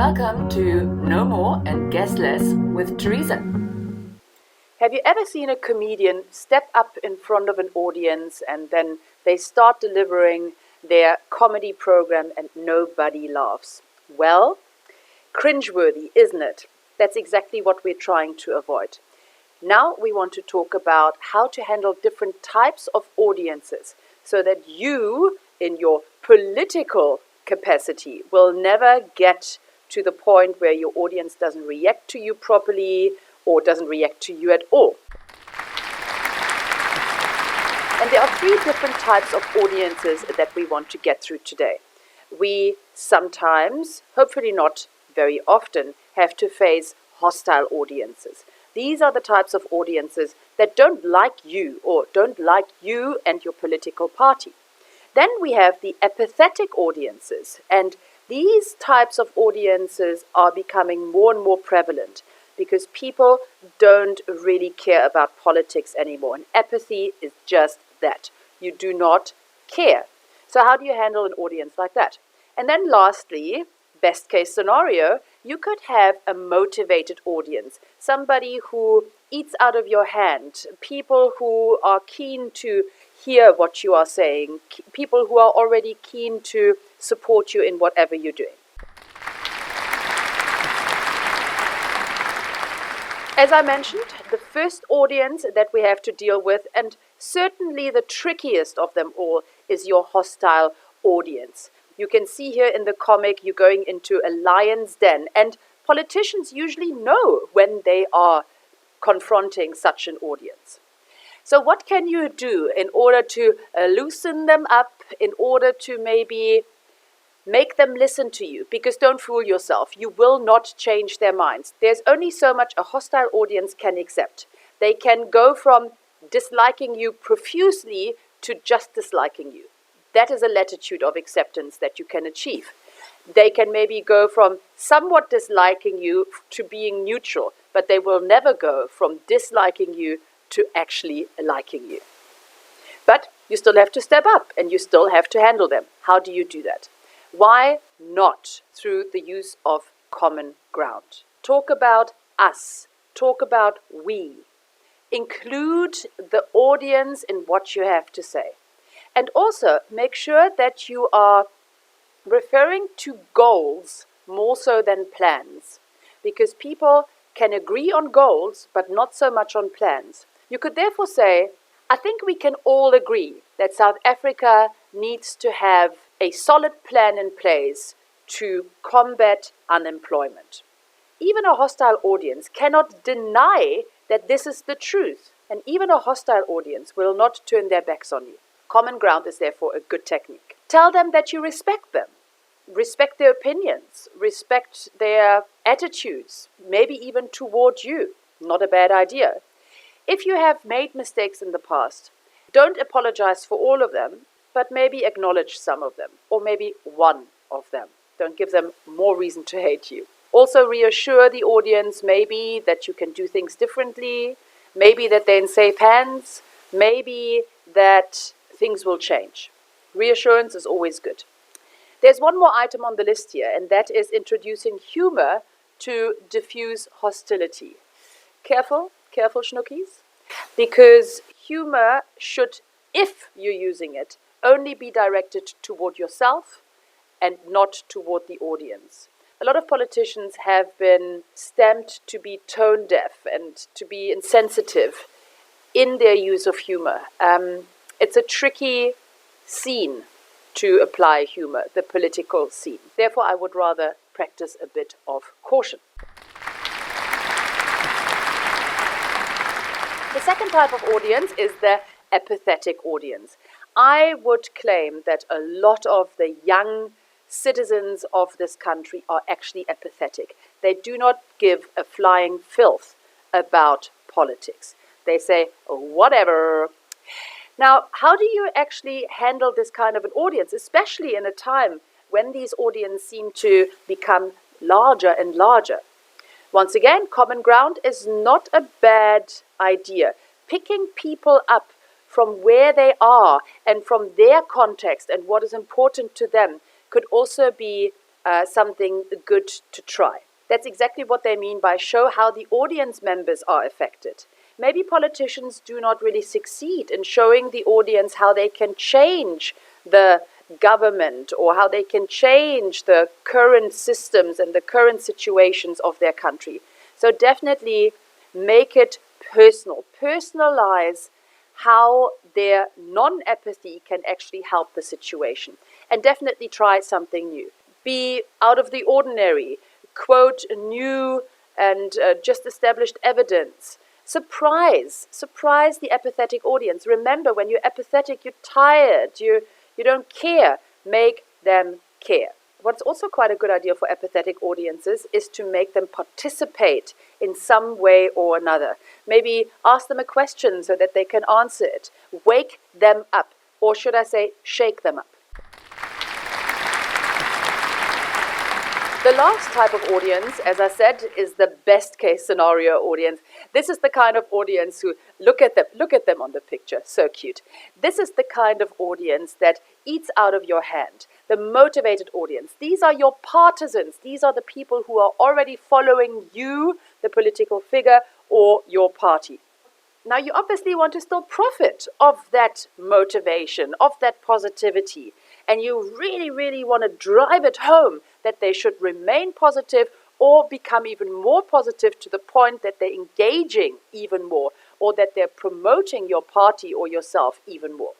Welcome to No More and Guess Less with Teresa. Have you ever seen a comedian step up in front of an audience and then they start delivering their comedy program and nobody laughs? Well, cringeworthy, isn't it? That's exactly what we're trying to avoid. Now we want to talk about how to handle different types of audiences so that you, in your political capacity, will never get to the point where your audience doesn't react to you properly or doesn't react to you at all. And there are three different types of audiences that we want to get through today. We sometimes, hopefully not very often, have to face hostile audiences. These are the types of audiences that don't like you or don't like you and your political party. Then we have the apathetic audiences, and these types of audiences are becoming more and more prevalent because people don't really care about politics anymore. And apathy is just that. You do not care. So how do you handle an audience like that? And then lastly, best case scenario, you could have a motivated audience, somebody who eats out of your hand, people who are keen to hear what you are saying, people who are already keen to support you in whatever you're doing. As I mentioned, the first audience that we have to deal with, and certainly the trickiest of them all, is your hostile audience. You can see here in the comic you're going into a lion's den, and politicians usually know when they are confronting such an audience. So what can you do in order to loosen them up, in order to maybe make them listen to you? Because don't fool yourself, you will not change their minds. There's only so much a hostile audience can accept. They can go from disliking you profusely to just disliking you. That is a latitude of acceptance that you can achieve. They can maybe go from somewhat disliking you to being neutral, but they will never go from disliking you to actually liking you. But you still have to step up and you still have to handle them. How do you do that? Why not through the use of common ground? Talk about us. Talk about we. Include the audience in what you have to say. And also make sure that you are referring to goals more so than plans, because people can agree on goals but not so much on plans. You could therefore say, I think we can all agree that South Africa needs to have a solid plan in place to combat unemployment. Even a hostile audience cannot deny that this is the truth, and even a hostile audience will not turn their backs on you. Common ground is therefore a good technique. Tell them that you respect them. Respect their opinions, respect their attitudes, maybe even toward you. Not a bad idea. If you have made mistakes in the past, don't apologize for all of them, but maybe acknowledge some of them, or maybe one of them. Don't give them more reason to hate you. Also reassure the audience maybe that you can do things differently, maybe that they're in safe hands, maybe that things will change. Reassurance is always good. There's one more item on the list here, and that is introducing humor to diffuse hostility. Careful schnookies, because humor should, if you're using it, only be directed toward yourself and not toward the audience. A lot of politicians have been stamped to be tone deaf and to be insensitive in their use of humor. It's a tricky scene to apply humor, the political scene. Therefore, I would rather practice a bit of caution. The second type of audience is the apathetic audience. I would claim that a lot of the young citizens of this country are actually apathetic. They do not give a flying filth about politics. They say, whatever. Now, how do you actually handle this kind of an audience, especially in a time when these audiences seem to become larger and larger? Once again, common ground is not a bad idea. Picking people up from where they are and from their context and what is important to them could also be something good to try. That's exactly what they mean by show how the audience members are affected. Maybe politicians do not really succeed in showing the audience how they can change the government or how they can change the current systems and the current situations of their country. So definitely make it personal. Personalize how their non-apathy can actually help the situation. And definitely try something new. Be out of the ordinary. Quote new and just established evidence. Surprise the apathetic audience. Remember, when you're apathetic, you're tired, you don't care. Make them care. What's also quite a good idea for apathetic audiences is to make them participate in some way or another. Maybe ask them a question so that they can answer it. Wake them up, or should I say, shake them up. The last type of audience, as I said, is the best case scenario audience. This is the kind of audience who, look at them on the picture, so cute. This is the kind of audience that eats out of your hand, the motivated audience. These are your partisans. These are the people who are already following you, the political figure, or your party. Now, you obviously want to still profit of that motivation, of that positivity, and you really, really want to drive it home that they should remain positive or become even more positive to the point that they're engaging even more or that they're promoting your party or yourself even more.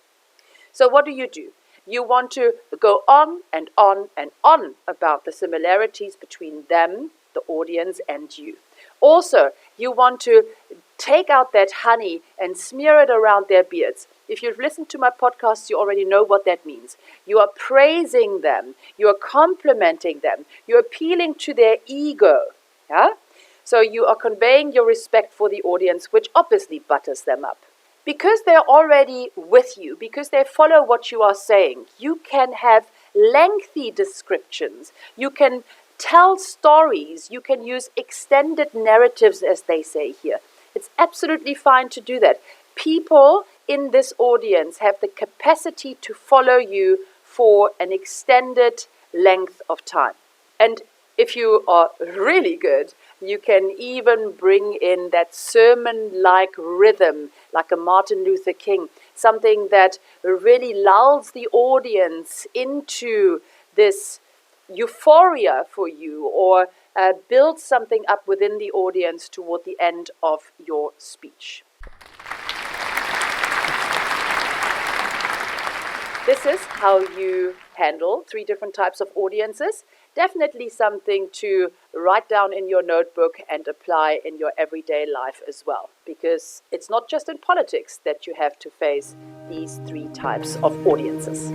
So what do? You want to go on and on and on about the similarities between them, the audience, and you. Also, you want to take out that honey and smear it around their beards. If you've listened to my podcasts, you already know what that means. You are praising them. You are complimenting them. You're appealing to their ego. Yeah? So you are conveying your respect for the audience, which obviously butters them up. Because they're already with you, because they follow what you are saying, you can have lengthy descriptions. You can tell stories. You can use extended narratives, as they say here. It's absolutely fine to do that. People in this audience have the capacity to follow you for an extended length of time. And if you are really good, you can even bring in that sermon-like rhythm, like a Martin Luther King, something that really lulls the audience into this euphoria for you, or build something up within the audience toward the end of your speech. This is how you handle 3 different types of audiences. Definitely something to write down in your notebook and apply in your everyday life as well. Because it's not just in politics that you have to face these 3 types of audiences.